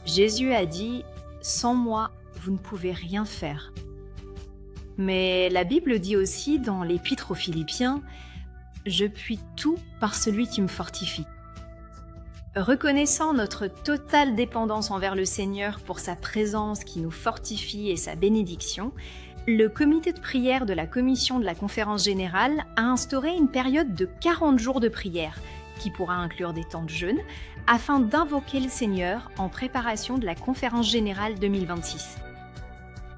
Jésus a dit « Sans moi, vous ne pouvez rien faire ». Mais la Bible dit aussi dans l'Épître aux Philippiens « Je puis tout par celui qui me fortifie ». Reconnaissant notre totale dépendance envers le Seigneur pour sa présence qui nous fortifie et sa bénédiction, le comité de prière de la commission de la conférence générale a instauré une période de 40 jours de prière, qui pourra inclure des temps de jeûne, afin d'invoquer le Seigneur en préparation de la conférence générale 2026.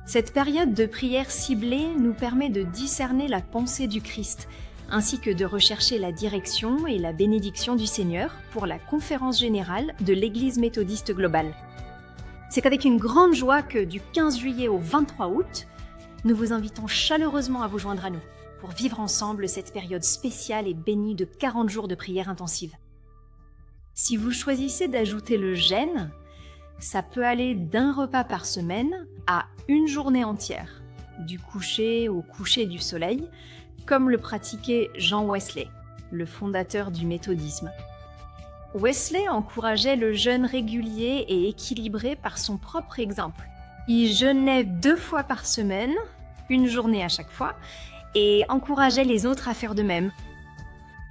Cette période de prière ciblée nous permet de discerner la pensée du Christ, ainsi que de rechercher la direction et la bénédiction du Seigneur pour la conférence générale de l'Église méthodiste globale. C'est avec une grande joie que du 15 juillet au 23 août, nous vous invitons chaleureusement à vous joindre à nous pour vivre ensemble cette période spéciale et bénie de 40 jours de prière intensive. Si vous choisissez d'ajouter le jeûne, ça peut aller d'un repas par semaine à une journée entière, du coucher au coucher du soleil, comme le pratiquait Jean Wesley, le fondateur du méthodisme. Wesley encourageait le jeûne régulier et équilibré par son propre exemple. Il jeûnait 2 fois par semaine, une journée à chaque fois, et encourageait les autres à faire de même.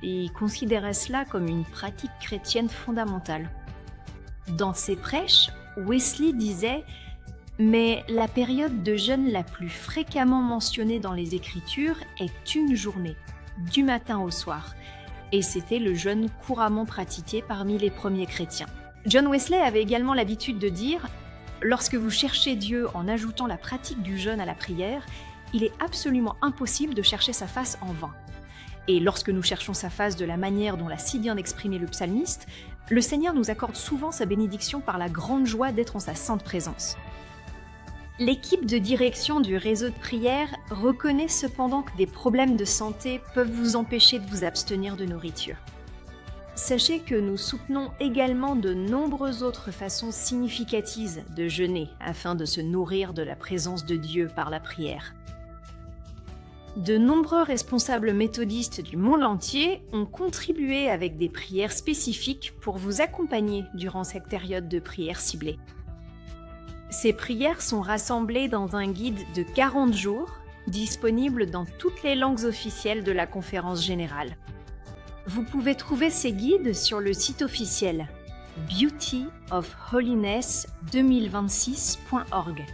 Il considérait cela comme une pratique chrétienne fondamentale. Dans ses prêches, Wesley disait « Mais la période de jeûne la plus fréquemment mentionnée dans les Écritures est une journée, du matin au soir. » Et c'était le jeûne couramment pratiqué parmi les premiers chrétiens. John Wesley avait également l'habitude de dire « Lorsque vous cherchez Dieu en ajoutant la pratique du jeûne à la prière, il est absolument impossible de chercher sa face en vain. » Et lorsque nous cherchons sa face de la manière dont l'a si bien exprimé le psalmiste, le Seigneur nous accorde souvent sa bénédiction par la grande joie d'être en sa sainte présence. L'équipe de direction du réseau de prière reconnaît cependant que des problèmes de santé peuvent vous empêcher de vous abstenir de nourriture. Sachez que nous soutenons également de nombreuses autres façons significatives de jeûner afin de se nourrir de la présence de Dieu par la prière. De nombreux responsables méthodistes du monde entier ont contribué avec des prières spécifiques pour vous accompagner durant cette période de prière ciblée. Ces prières sont rassemblées dans un guide de 40 jours, disponible dans toutes les langues officielles de la conférence générale. Vous pouvez trouver ces guides sur le site officiel beautyofholiness2026.org.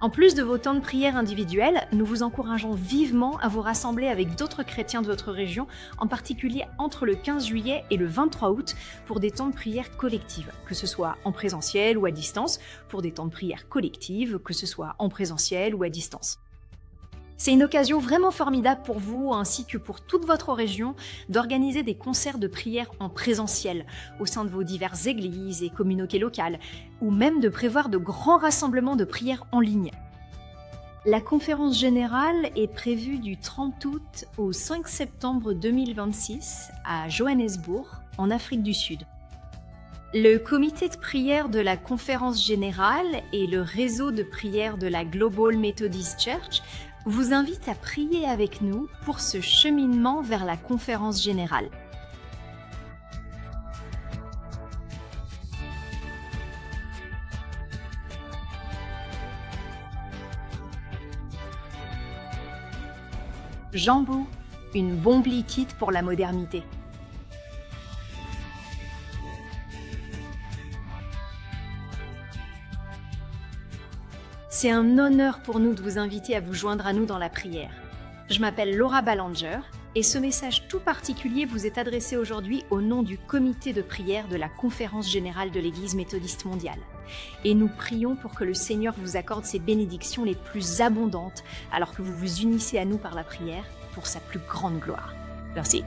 En plus de vos temps de prière individuels, nous vous encourageons vivement à vous rassembler avec d'autres chrétiens de votre région, en particulier entre le 15 juillet et le 23 août, pour des temps de prière collective, que ce soit en présentiel ou à distance, pour des temps de prière collective, que ce soit en présentiel ou à distance. C'est une occasion vraiment formidable pour vous, ainsi que pour toute votre région, d'organiser des concerts de prière en présentiel, au sein de vos diverses églises et communautés locales, ou même de prévoir de grands rassemblements de prière en ligne. La conférence générale est prévue du 30 août au 5 septembre 2026 à Johannesburg, en Afrique du Sud. Le comité de prière de la conférence générale et le réseau de prière de la Global Methodist Church vous invitent à prier avec nous pour ce cheminement vers la conférence générale. Jambo, une bombe liquide pour la modernité. C'est un honneur pour nous de vous inviter à vous joindre à nous dans la prière. Je m'appelle Laura Ballanger et ce message tout particulier vous est adressé aujourd'hui au nom du comité de prière de la Conférence générale de l'Église méthodiste mondiale. Et nous prions pour que le Seigneur vous accorde ses bénédictions les plus abondantes alors que vous vous unissez à nous par la prière pour sa plus grande gloire. Merci.